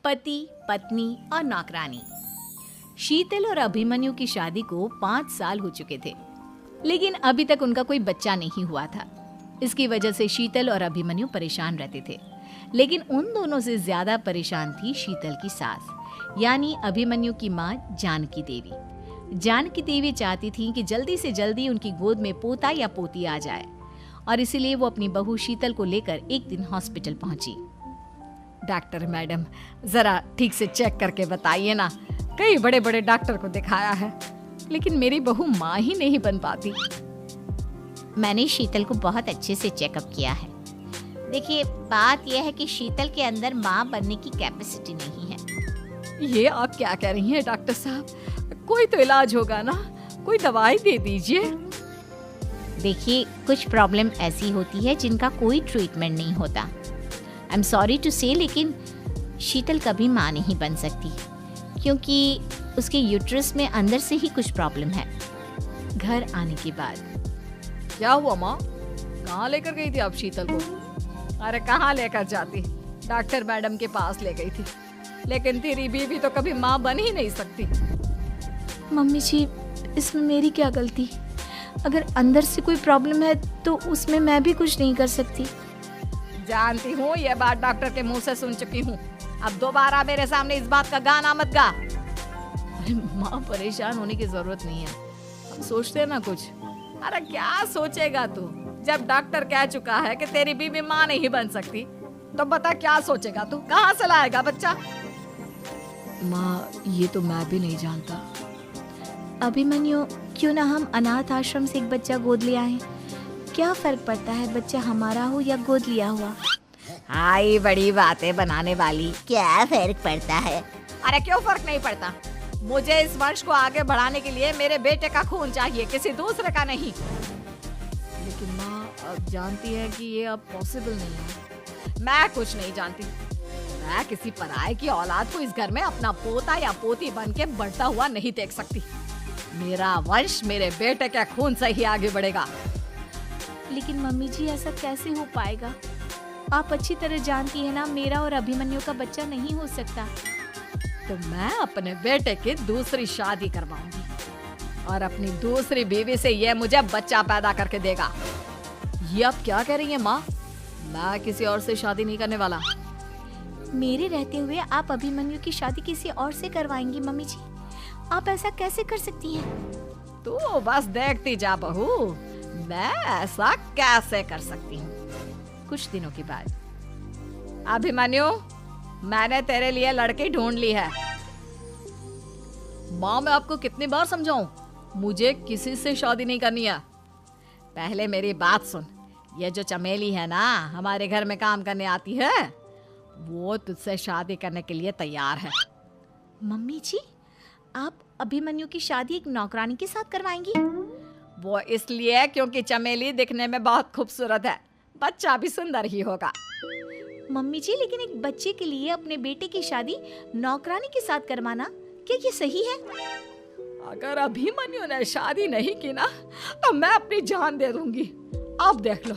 पति, पत्नी और नौकरानी। शीतल और अभिमन्यु की शादी को 5 साल हो चुके थे, लेकिन अभी तक उनका कोई बच्चा नहीं हुआ था। इसकी वजह से शीतल और अभिमन्यु परेशान रहते थे, लेकिन उन दोनों से ज्यादा परेशान थी शीतल की सास, यानी अभिमन्यु की माँ जानकी देवी। जानकी देवी चाहती थी कि जल्दी से जल्दी उनकी गोद में पोता या पोती आ जाए, और इसीलिए वो अपनी बहू शीतल को लेकर एक दिन हॉस्पिटल पहुंची। डॉक्टर मैडम, जरा ठीक से चेक करके बताइए ना। कई बड़े बड़े डॉक्टर को दिखाया है, लेकिन मेरी बहू माँ ही नहीं बन पाती। मैंने शीतल को बहुत अच्छे से चेकअप किया है। देखिए, बात यह है कि शीतल के अंदर माँ बनने की कैपेसिटी नहीं है। ये आप क्या कह रही हैं डॉक्टर साहब? कोई तो इलाज होगा ना, कोई दवाई दे दीजिए। देखिए, कुछ प्रॉब्लम ऐसी होती है जिनका कोई ट्रीटमेंट नहीं होता। आई एम सॉरी टू से, लेकिन शीतल कभी माँ नहीं बन सकती, क्योंकि उसके यूट्रस में अंदर से ही कुछ प्रॉब्लम है। घर आने के बाद क्या हुआ माँ? कहाँ लेकर गई थी आप शीतल को? अरे कहाँ लेकर जाती, डॉक्टर मैडम के पास ले गई थी, लेकिन तेरी बीवी तो कभी माँ बन ही नहीं सकती। मम्मी जी, इसमें मेरी क्या गलती? अगर अंदर से कोई प्रॉब्लम है तो उसमें मैं भी कुछ नहीं कर सकती। जानती हूँ, ये बात डॉक्टर के मुंह से सुन चुकी हूँ। अब दोबारा मेरे सामने इस बात का गाना मत गा। अरे माँ, परेशान होने की जरूरत नहीं है, हम सोचते हैं ना कुछ। अरे क्या सोचेगा तू? जब डॉक्टर कह चुका है कि तेरी बीवी माँ नहीं बन सकती, तो बता क्या सोचेगा तू? कहाँ से लाएगा बच्चा? माँ, ये तो मैं भी नहीं जानता। अभिमन्यु, क्यों ना हम अनाथ आश्रम से एक बच्चा गोद ले आए? क्या फर्क पड़ता है बच्चा हमारा हो या गोद लिया हुआ? हाय, बड़ी बातें बनाने वाली। क्या फर्क पड़ता है? अरे क्यों फर्क नहीं पड़ता? मुझे इस वंश को आगे बढ़ाने के लिए मेरे बेटे का खून चाहिए, किसी दूसरे का नहीं। लेकिन माँ, आप जानती है कि ये अब पॉसिबल नहीं है। मैं कुछ नहीं जानती। मैं किसी पराये की औलाद को इस घर में अपना पोता या पोती बन के बढ़ता हुआ नहीं देख सकती। मेरा वंश मेरे बेटे के खून से ही आगे बढ़ेगा। लेकिन मम्मी जी, ऐसा कैसे हो पाएगा? आप अच्छी तरह जानती है ना, मेरा और अभिमन्यु का बच्चा नहीं हो सकता। तो मैं अपने बेटे की दूसरी शादी करवाऊंगी, और अपनी दूसरी बीवी से ये मुझे बच्चा पैदा करके देगा। ये आप क्या कह रही हैं माँ? मैं किसी और से शादी नहीं करने वाला। मेरे रहते हुए आप अभिमन्यु की शादी किसी और से करवाएंगी? मम्मी जी, आप ऐसा कैसे कर सकती हैं? तू बस देखती जा बहू, मैं ऐसा कैसे कर सकती हूँ। कुछ दिनों के बाद, अभिमन्यु, मैंने तेरे लिए लड़की ढूंढ ली है। माँ, मैं आपको कितनी बार समझाऊं, मुझे किसी से शादी नहीं करनी है। पहले मेरी बात सुन। ये जो चमेली है ना, हमारे घर में काम करने आती है, वो तुझसे शादी करने के लिए तैयार है। मम्मी जी, आप अभिमन्यु की शादी एक नौकरानी के साथ करवाएंगी? वो इसलिए क्योंकि चमेली दिखने में बहुत खूबसूरत है, बच्चा भी सुंदर ही होगा। मम्मी जी, लेकिन एक बच्चे के लिए अपने बेटे की शादी नौकरानी के साथ करवाना, क्या ये सही है? अगर अभिमन्यु ने शादी नहीं की ना, तो मैं अपनी जान दे दूंगी। अब देख लो,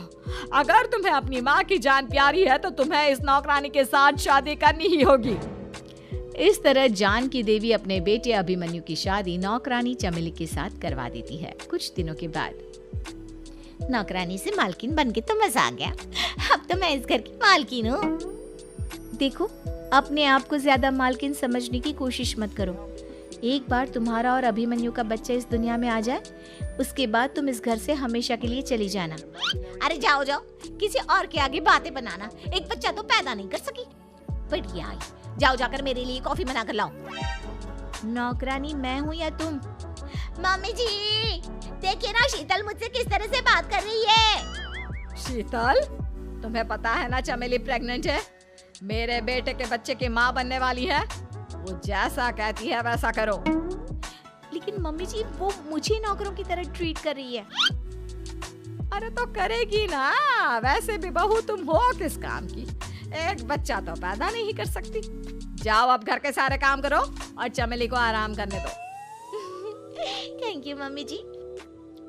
अगर तुम्हें अपनी माँ की जान प्यारी है तो तुम्हें इस नौकरानी के साथ शादी करनी ही होगी। इस तरह जानकी देवी अपने बेटे अभिमन्यु की शादी नौकरानी चमेली के साथ करवा देती है। कुछ दिनों के बाद, नौकरानी से मालकिन बन के तो मजा आ गया। अब तो मैं इस घर की मालकिन हूँ। देखो, अपने आप को ज्यादा मालकिन समझने की कोशिश मत करो। एक बार तुम्हारा और अभिमन्यु का बच्चा इस दुनिया में आ जाए, उसके बाद तुम इस घर से हमेशा के लिए चली जाना। अरे जाओ जाओ, किसी और के आगे बातें बनाना। एक बच्चा तो पैदा नहीं कर सकी, बढ़िया आई। जाओ जाकर मेरे लिए कॉफी बना कर लाओ। नौकरानी मैं हूँ या तुम? मम्मी जी, देखिए ना शीतल मुझसे किस तरह से बात कर रही है। शीतल, तुम्हें पता है ना चमेली प्रेग्नेंट है, मेरे बेटे के बच्चे की माँ बनने वाली है। वो जैसा कहती है वैसा करो। लेकिन मम्मी जी, वो मुझे नौकरों की तरह ट्रीट कर रही है। अरे तो करेगी ना, वैसे भी बहू तुम हो किस काम की? एक बच्चा तो पैदा नहीं कर सकती। जाओ अब घर के सारे काम करो और चमेली को आराम करने दो। थैंक यू मम्मी जी,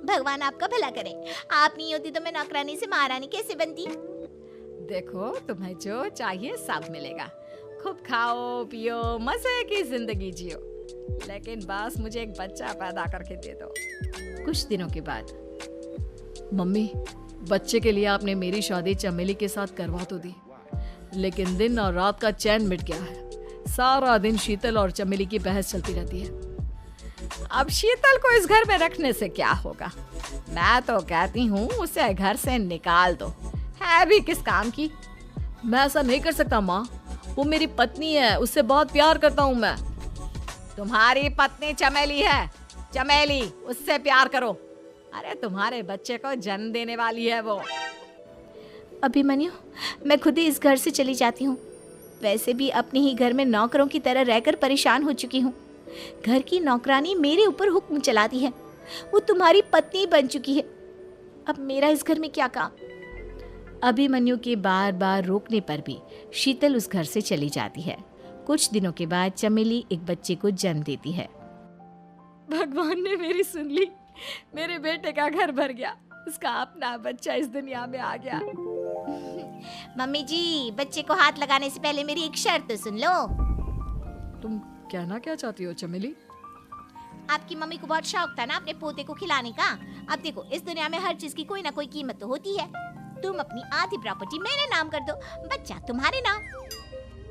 भगवान आपका भला करे। आप नहीं होती तो मैं नौकरानी से महारानी कैसे बनती? देखो, तुम्हें जो चाहिए सब मिलेगा। खूब खाओ पियो, मजे की जिंदगी जियो, लेकिन बस मुझे एक बच्चा पैदा करके दे दो। कुछ दिनों के बाद, मम्मी, बच्चे के लिए आपने मेरी शादी चमेली के साथ करवा तो दी, लेकिन दिन और रात का चैन मिट गया है। सारा दिन शीतल और चमेली की बहस चलती रहती है। अब शीतल को इस घर में रखने से क्या होगा? मैं तो कहती हूँ उसे घर से निकाल दो, है भी किस काम की। मैं ऐसा नहीं कर सकता माँ, वो मेरी पत्नी है, उससे बहुत प्यार करता हूँ मैं। तुम्हारी पत्नी चमेली है, चमेली, उससे प्यार करो। अरे तुम्हारे बच्चे को जन्म देने वाली है वो। अभिमन्यु, मैं खुद ही इस घर से चली जाती हूँ। वैसे भी अपने ही घर में नौकरों की तरह रहकर परेशान हो चुकी हूँ। घर की नौकरानी मेरे ऊपर हुक्म चलाती है, वो तुम्हारी पत्नी बन चुकी है। अब मेरा इस घर में क्या काम? अभिमन्यु के बार बार रोकने पर भी शीतल उस घर से चली जाती है। कुछ दिनों के बाद चमेली एक बच्चे को जन्म देती है। भगवान ने मेरी सुन ली, मेरे बेटे का घर भर गया, उसका अपना बच्चा इस दुनिया में आ गया। मम्मी जी, बच्चे को हाथ लगाने से पहले मेरी एक शर्त तो सुन लो। तुम कहना क्या चाहती हो चमेली? आपकी मम्मी को बहुत शौक था ना अपने पोते को खिलाने का। अब देखो, इस दुनिया में हर चीज की कोई ना कोई कीमत तो होती है। तुम अपनी आधी प्रॉपर्टी मेरे नाम कर दो, बच्चा तुम्हारे नाम।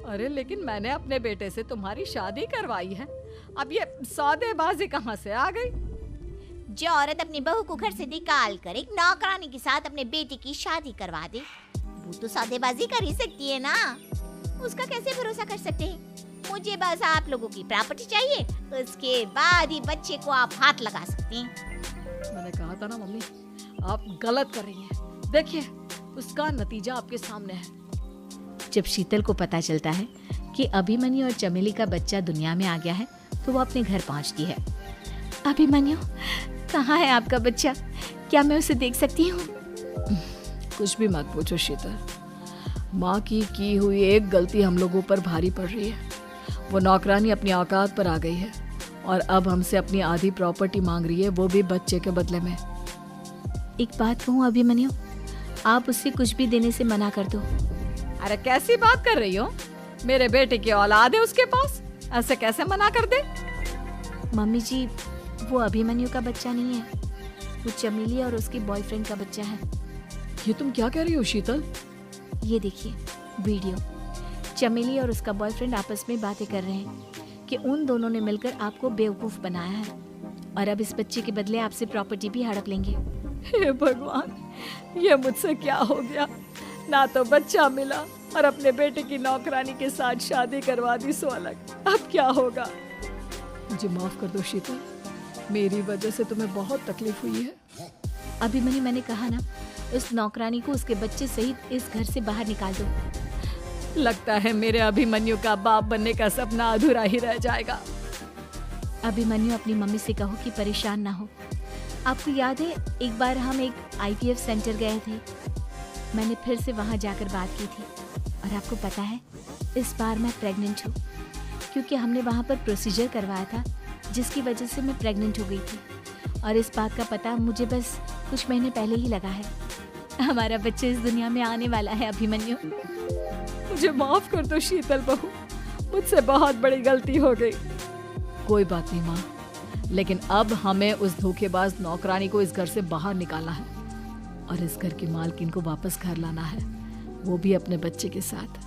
अरे लेकिन मैंने अपने बेटे से तुम्हारी शादी करवाई है, अब ये सौदेबाजी कहाँ से आ गई? जो औरत अपनी बहू को घर से निकाल कर एक नौकरानी के साथ अपने बेटे की शादी करवा दे, वो तो सौदेबाजी कर ही सकती है ना। उसका कैसे भरोसा कर सकते हैं? मुझे बस आप लोगों की प्रॉपर्टी चाहिए, उसके बाद ही बच्चे को आप हाथ लगा सकते हैं। मैंने कहा था ना मम्मी, आप गलत कर रही हैं। देखिए, उसका नतीजा आपके सामने है। जब शीतल को पता चलता है कि अभिमन्यु और चमेली का बच्चा दुनिया में आ गया है, तो वो अपने घर पहुंचती है। अभिमन्यु, कहाँ है आपका बच्चा? क्या मैं उसे देख सकती हूँ? कुछ भी मत पूछो शीतल, माँ की हुई एक गलती हम लोगों पर भारी पड़ रही है। वो नौकरानी अपनी औकात पर आ गई है और अब हमसे अपनी आधी प्रॉपर्टी मांग रही है, वो भी बच्चे के बदले में। एक बात कहूँ अभिमन्यु, आप उससे कुछ भी देने से मना कर दो। अरे कैसी बात कर रही हो? मेरे बेटे की औलाद है उसके पास, ऐसे कैसे मना कर दे? मम्मी जी, वो अभिमन्यु का बच्चा नहीं है, वो चमेली और उसके बॉयफ्रेंड का बच्चा है। ये तुम क्या कह रही हो शीतल? ये देखिए वीडियो, चमेली और उसका बॉयफ्रेंड आपस में बातें कर रहे हैं कि उन दोनों ने मिलकर आपको बेवकूफ बनाया है और अब इस बच्चे के बदले आपसे प्रॉपर्टी भी हड़प लेंगे। हे भगवान, ये मुझसे क्या हो गया? ना तो बच्चा मिला और अपने बेटे की नौकरानी के साथ शादी करवा दी सो अलग। अब क्या होगा? मुझे माफ कर दो शीतल, मेरी वजह से तुम्हें बहुत तकलीफ हुई है। अभिमन्यु, मैंने कहा ना, उस नौकरानी को उसके बच्चे सहित इस घर से बाहर निकाल दो। लगता है मेरे अभिमन्यु का बाप बनने का सपना अधूरा ही रह जाएगा। अभिमन्यु, अपनी मम्मी से कहो कि परेशान ना हो। आपको याद है एक बार हम एक IVF सेंटर गए थे, मैंने फिर से वहाँ जाकर बात की थी और आपको पता है इस बार मैं प्रेग्नेंट हूँ, क्योंकि हमने वहाँ पर प्रोसीजर करवाया था जिसकी वजह से मैं प्रेग्नेंट हो गई थी और इस बात का पता मुझे बस कुछ महीने पहले ही लगा है। हमारा बच्चा इस दुनिया में आने वाला है अभिमन्यु। मुझे माफ कर दो शीतल बहू, मुझसे बहुत बड़ी गलती हो गई। कोई बात नहीं माँ, लेकिन अब हमें उस धोखेबाज नौकरानी को इस घर से बाहर निकालना है और इस घर की मालकिन को वापस घर लाना है, वो भी अपने बच्चे के साथ।